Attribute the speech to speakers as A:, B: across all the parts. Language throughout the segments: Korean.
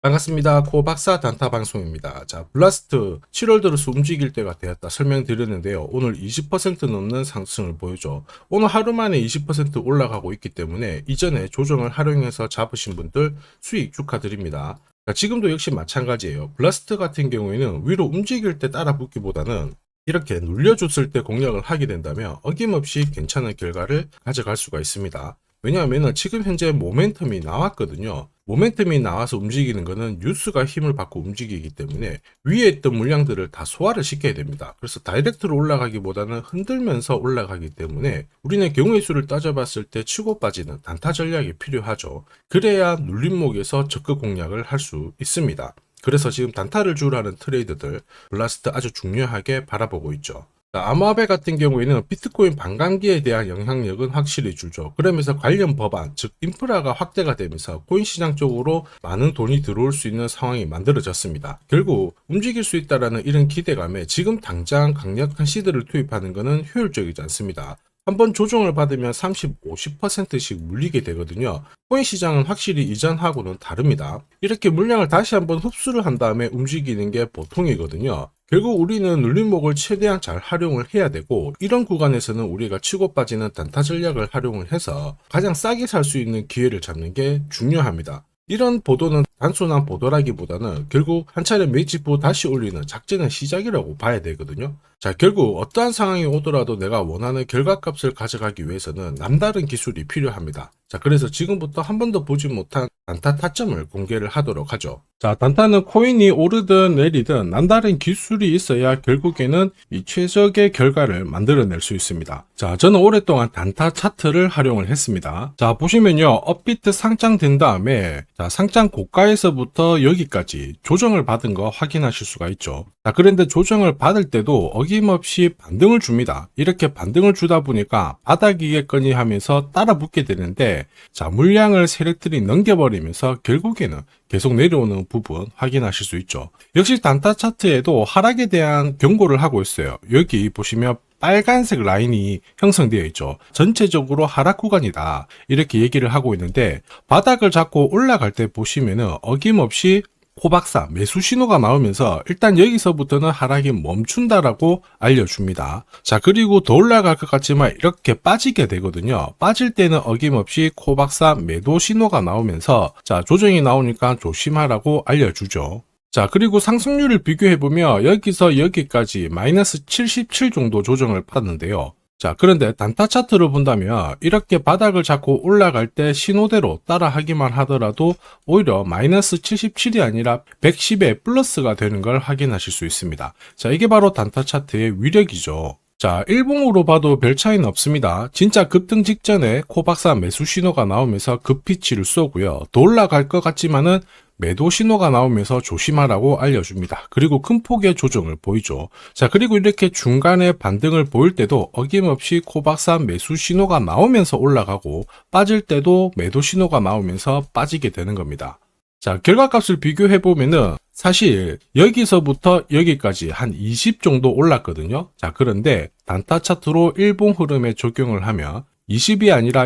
A: 반갑습니다. 코박사 단타 방송입니다. 자, 블라스트 7월 들어서 움직일 때가 되었다 설명드렸는데요. 오늘 20% 넘는 상승을 보여줘. 오늘 하루 만에 20% 올라가고 있기 때문에 이전에 조정을 활용해서 잡으신 분들 수익 축하드립니다. 자, 지금도 역시 마찬가지예요. 블라스트 같은 경우에는 위로 움직일 때 따라 붙기보다는 이렇게 눌려줬을 때 공략을 하게 된다면 어김없이 괜찮은 결과를 가져갈 수가 있습니다. 왜냐하면 지금 현재 모멘텀이 나왔거든요. 모멘텀이 나와서 움직이는 것은 뉴스가 힘을 받고 움직이기 때문에 위에 있던 물량들을 다 소화를 시켜야 됩니다. 그래서 다이렉트로 올라가기보다는 흔들면서 올라가기 때문에 우리는 경우의 수를 따져봤을 때 치고 빠지는 단타 전략이 필요하죠. 그래야 눌림목에서 적극 공략을 할 수 있습니다. 그래서 지금 단타를 주라는 트레이더들 블라스트 아주 중요하게 바라보고 있죠. 암호화폐 같은 경우에는 비트코인 반감기에 대한 영향력은 확실히 줄죠. 그러면서 관련 법안, 즉 인프라가 확대가 되면서 코인 시장 쪽으로 많은 돈이 들어올 수 있는 상황이 만들어졌습니다. 결국 움직일 수 있다는 이런 기대감에 지금 당장 강력한 시드를 투입하는 것은 효율적이지 않습니다. 한번 조정을 받으면 30, 50%씩 물리게 되거든요. 코인 시장은 확실히 이전하고는 다릅니다. 이렇게 물량을 다시 한번 흡수를 한 다음에 움직이는 게 보통이거든요. 결국 우리는 눌림목을 최대한 잘 활용을 해야 되고, 이런 구간에서는 우리가 치고 빠지는 단타 전략을 활용을 해서 가장 싸게 살 수 있는 기회를 잡는 게 중요합니다. 이런 보도는 단순한 보도라기보다는 결국 한 차례 매집 후 다시 올리는 작전의 시작이라고 봐야 되거든요. 자, 결국 어떠한 상황이 오더라도 내가 원하는 결과값을 가져가기 위해서는 남다른 기술이 필요합니다. 자, 그래서 지금부터 한 번도 보지 못한 단타 타점을 공개를 하도록 하죠. 자, 단타는 코인이 오르든 내리든 남다른 기술이 있어야 결국에는 이 최적의 결과를 만들어낼 수 있습니다. 자, 저는 오랫동안 단타 차트를 활용을 했습니다. 자, 보시면요, 업비트 상장된 다음에 자, 상장 고가에서부터 여기까지 조정을 받은 거 확인하실 수가 있죠. 자, 그런데 조정을 받을 때도 어김없이 반등을 줍니다. 이렇게 반등을 주다 보니까 바닥이겠거니 하면서 따라 붙게 되는데, 자, 물량을 세력들이 넘겨버리면서 결국에는 계속 내려오는 부분 확인하실 수 있죠. 역시 단타 차트에도 하락에 대한 경고를 하고 있어요. 여기 보시면 빨간색 라인이 형성되어 있죠. 전체적으로 하락 구간이다, 이렇게 얘기를 하고 있는데, 바닥을 잡고 올라갈 때 보시면은 어김없이 코박사 매수 신호가 나오면서 일단 여기서부터는 하락이 멈춘다라고 알려줍니다. 자, 그리고 더 올라갈 것 같지만 이렇게 빠지게 되거든요. 빠질 때는 어김없이 코박사 매도 신호가 나오면서 자, 조정이 나오니까 조심하라고 알려주죠. 자, 그리고 상승률을 비교해보면 여기서 여기까지 마이너스 77 정도 조정을 받았는데요. 자, 그런데 단타 차트를 본다면 이렇게 바닥을 잡고 올라갈 때 신호대로 따라하기만 하더라도 오히려 마이너스 77이 아니라 110의 플러스가 되는 걸 확인하실 수 있습니다. 자, 이게 바로 단타 차트의 위력이죠. 자, 일봉으로 봐도 별 차이는 없습니다. 진짜 급등 직전에 코박사 매수 신호가 나오면서 급피치를 쏘고요. 더 올라갈 것 같지만은 매도 신호가 나오면서 조심하라고 알려줍니다. 그리고 큰 폭의 조정을 보이죠. 자, 그리고 이렇게 중간에 반등을 보일 때도 어김없이 코박사 매수 신호가 나오면서 올라가고, 빠질 때도 매도 신호가 나오면서 빠지게 되는 겁니다. 자, 결과값을 비교해보면은 사실 여기서부터 여기까지 한 20 정도 올랐거든요. 자, 그런데 단타 차트로 일봉 흐름에 적용을 하면 20이 아니라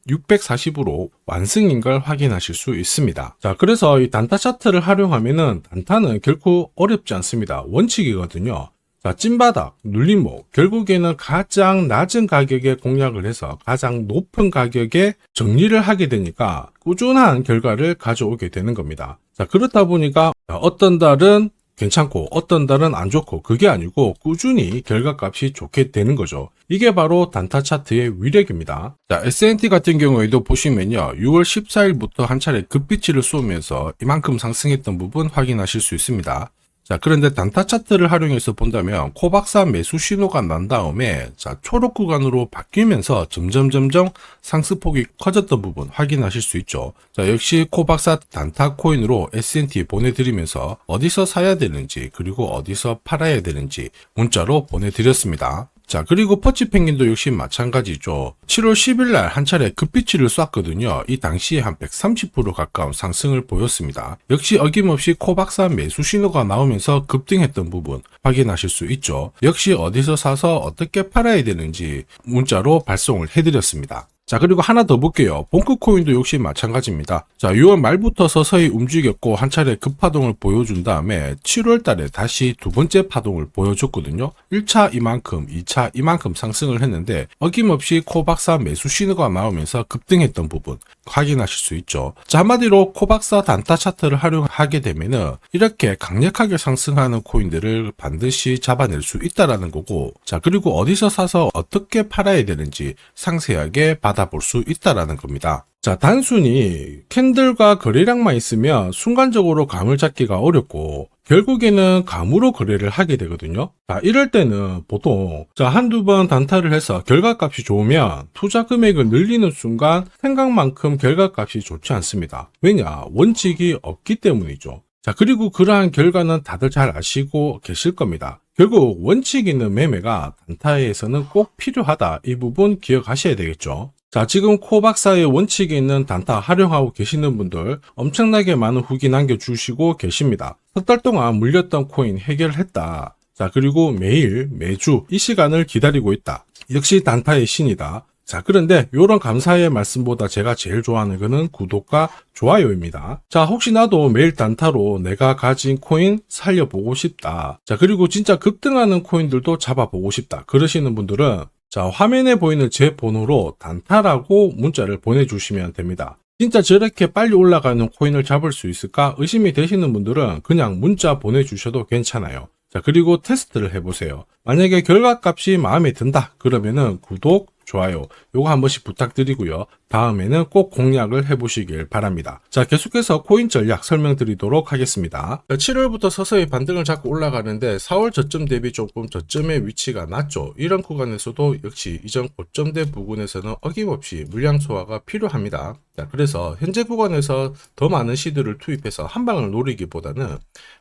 A: 640으로 완승인 걸 확인하실 수 있습니다. 자, 그래서 이 단타 차트를 활용하면은 단타는 결코 어렵지 않습니다. 원칙이거든요. 자, 찐바닥, 눌림목, 결국에는 가장 낮은 가격에 공략을 해서 가장 높은 가격에 정리를 하게 되니까 꾸준한 결과를 가져오게 되는 겁니다. 자, 그렇다 보니까 어떤 달은 괜찮고 어떤 달은 안 좋고, 그게 아니고 꾸준히 결과값이 좋게 되는 거죠. 이게 바로 단타 차트의 위력입니다. 자, S&T 같은 경우에도 보시면요, 6월 14일부터 한 차례 급비치를 쏘면서 이만큼 상승했던 부분 확인하실 수 있습니다. 자, 그런데 단타 차트를 활용해서 본다면 코박사 매수 신호가 난 다음에 자, 초록 구간으로 바뀌면서 점점 상승폭이 커졌던 부분 확인하실 수 있죠. 자, 역시 코박사 단타 코인으로 S&T 보내드리면서 어디서 사야 되는지 그리고 어디서 팔아야 되는지 문자로 보내드렸습니다. 자, 그리고 퍼치펭귄도 역시 마찬가지죠. 7월 10일 날 한 차례 급비치를 쐈거든요. 이 당시에 한 130% 가까운 상승을 보였습니다. 역시 어김없이 코박사 매수 신호가 나오면서 급등했던 부분 확인하실 수 있죠. 역시 어디서 사서 어떻게 팔아야 되는지 문자로 발송을 해드렸습니다. 자, 그리고 하나 더 볼게요. 봉크코인도 역시 마찬가지입니다. 자, 6월 말부터 서서히 움직였고 한 차례 급파동을 보여준 다음에 7월 달에 다시 두 번째 파동을 보여줬거든요. 1차 이만큼, 2차 이만큼 상승을 했는데 어김없이 코박사 매수 신호가 나오면서 급등했던 부분 확인하실 수 있죠. 자, 한마디로 코박사 단타 차트를 활용하게 되면은 이렇게 강력하게 상승하는 코인들을 반드시 잡아낼 수 있다라는 거고, 자, 그리고 어디서 사서 어떻게 팔아야 되는지 상세하게 받아볼 수 있다라는 겁니다. 자, 단순히 캔들과 거래량만 있으면 순간적으로 감을 잡기가 어렵고 결국에는 감으로 거래를 하게 되거든요. 자, 이럴 때는 보통 한두 번 단타를 해서 결과값이 좋으면 투자 금액을 늘리는 순간 생각만큼 결과값이 좋지 않습니다. 왜냐? 원칙이 없기 때문이죠. 자, 그리고 그러한 결과는 다들 잘 아시고 계실 겁니다. 결국 원칙 있는 매매가 단타에서는 꼭 필요하다. 이 부분 기억하셔야 되겠죠. 자, 지금 코박사의 원칙이 있는 단타 활용하고 계시는 분들 엄청나게 많은 후기 남겨주시고 계십니다. 석 달 동안 물렸던 코인 해결했다. 자, 그리고 매일, 매주 이 시간을 기다리고 있다. 역시 단타의 신이다. 자, 그런데 이런 감사의 말씀보다 제가 제일 좋아하는 거는 구독과 좋아요입니다. 자, 혹시나도 매일 단타로 내가 가진 코인 살려보고 싶다. 자, 그리고 진짜 급등하는 코인들도 잡아보고 싶다. 그러시는 분들은 자, 화면에 보이는 제 번호로 단타라고 문자를 보내주시면 됩니다. 진짜 저렇게 빨리 올라가는 코인을 잡을 수 있을까 의심이 되시는 분들은 그냥 문자 보내주셔도 괜찮아요. 자, 그리고 테스트를 해보세요. 만약에 결과값이 마음에 든다 그러면은 구독, 좋아요 요거 한 번씩 부탁드리고요. 다음에는 꼭 공략을 해보시길 바랍니다. 자, 계속해서 코인 전략 설명드리도록 하겠습니다. 7월부터 서서히 반등을 잡고 올라가는데 4월 저점 대비 조금 저점의 위치가 낮죠. 이런 구간에서도 역시 이전 고점대 부근에서는 어김없이 물량 소화가 필요합니다. 자, 그래서 현재 구간에서 더 많은 시드를 투입해서 한 방을 노리기보다는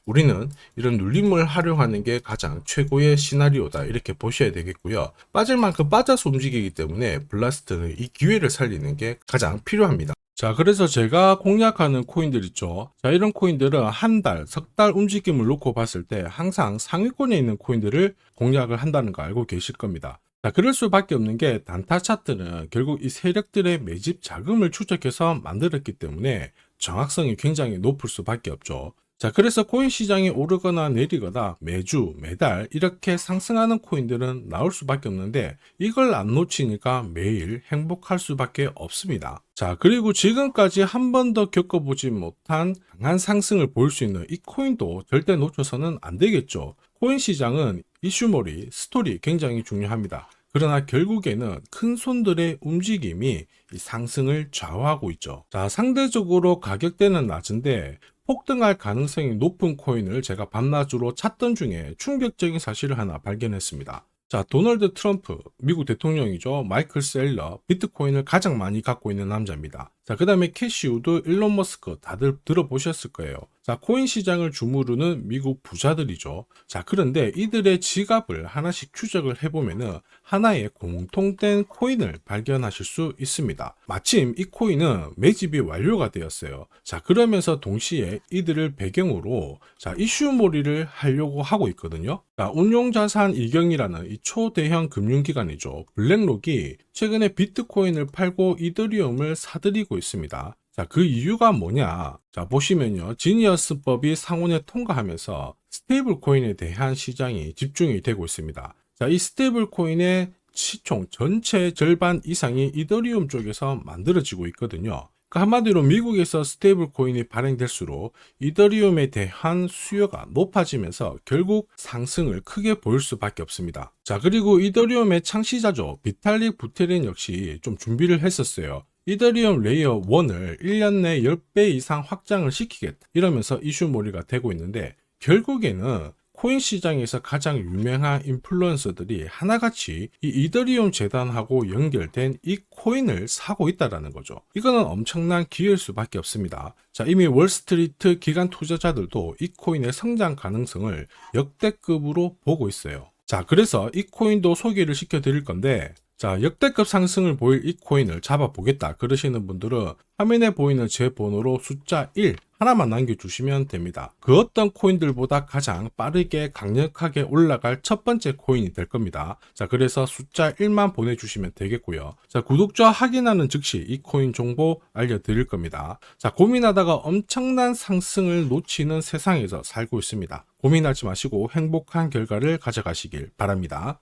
A: 우리는 이런 눌림을 활용하는 게 가장 최고의 시나리오다 이렇게 보셔야 되겠고요. 빠질 만큼 빠져서 움직이기 때문에 블라스트는 이 기회를 살리는 게 가장 필요합니다. 자, 그래서 제가 공략하는 코인들 있죠. 자, 이런 코인들은 한 달, 석 달 움직임을 놓고 봤을 때 항상 상위권에 있는 코인들을 공략을 한다는 거 알고 계실 겁니다. 자, 그럴 수밖에 없는 게 단타 차트는 결국 이 세력들의 매집 자금을 추적해서 만들었기 때문에 정확성이 굉장히 높을 수밖에 없죠. 자, 그래서 코인 시장이 오르거나 내리거나 매주, 매달 이렇게 상승하는 코인들은 나올 수밖에 없는데 이걸 안 놓치니까 매일 행복할 수밖에 없습니다. 자, 그리고 지금까지 한 번도 겪어보지 못한 강한 상승을 보일 수 있는 이 코인도 절대 놓쳐서는 안 되겠죠. 코인 시장은 이슈몰이, 스토리 굉장히 중요합니다. 그러나 결국에는 큰 손들의 움직임이 이 상승을 좌우하고 있죠. 자, 상대적으로 가격대는 낮은데 폭등할 가능성이 높은 코인을 제가 밤낮으로 찾던 중에 충격적인 사실을 하나 발견했습니다. 자, 도널드 트럼프, 미국 대통령이죠. 마이클 셀러, 비트코인을 가장 많이 갖고 있는 남자입니다. 자, 그 다음에 캐시우드, 일론 머스크 다들 들어보셨을 거예요. 자, 코인 시장을 주무르는 미국 부자들이죠. 자, 그런데 이들의 지갑을 하나씩 추적을 해보면은 하나의 공통된 코인을 발견하실 수 있습니다. 마침 이 코인은 매집이 완료가 되었어요. 자, 그러면서 동시에 이들을 배경으로 자, 이슈몰이를 하려고 하고 있거든요. 자, 운용자산 이경이라는 이 초대형 금융기관이죠. 블랙록이 최근에 비트코인을 팔고 이더리움을 사들이고 있습니다. 자, 그 이유가 뭐냐? 자, 보시면요. 지니어스법이 상원에 통과하면서 스테이블 코인에 대한 시장이 집중이 되고 있습니다. 자, 이 스테이블 코인의 시총 전체 절반 이상이 이더리움 쪽에서 만들어지고 있거든요. 그러니까 한마디로 미국에서 스테이블 코인이 발행될수록 이더리움에 대한 수요가 높아지면서 결국 상승을 크게 보일 수밖에 없습니다. 자, 그리고 이더리움의 창시자죠. 비탈릭 부테린 역시 좀 준비를 했었어요. 이더리움 레이어 1을 1년 내 10배 이상 확장을 시키겠다. 이러면서 이슈몰이가 되고 있는데 결국에는 코인 시장에서 가장 유명한 인플루언서들이 하나같이 이 이더리움 재단하고 연결된 이 코인을 사고 있다는 거죠. 이거는 엄청난 기회일 수밖에 없습니다. 자, 이미 월스트리트 기관 투자자들도 이 코인의 성장 가능성을 역대급으로 보고 있어요. 자, 그래서 이 코인도 소개를 시켜드릴 건데 자, 역대급 상승을 보일 이 코인을 잡아보겠다 그러시는 분들은 화면에 보이는 제 번호로 숫자 1 하나만 남겨주시면 됩니다. 그 어떤 코인들보다 가장 빠르게 강력하게 올라갈 첫 번째 코인이 될 겁니다. 자, 그래서 숫자 1만 보내주시면 되겠고요. 자, 구독자 확인하는 즉시 이 코인 정보 알려드릴 겁니다. 자, 고민하다가 엄청난 상승을 놓치는 세상에서 살고 있습니다. 고민하지 마시고 행복한 결과를 가져가시길 바랍니다.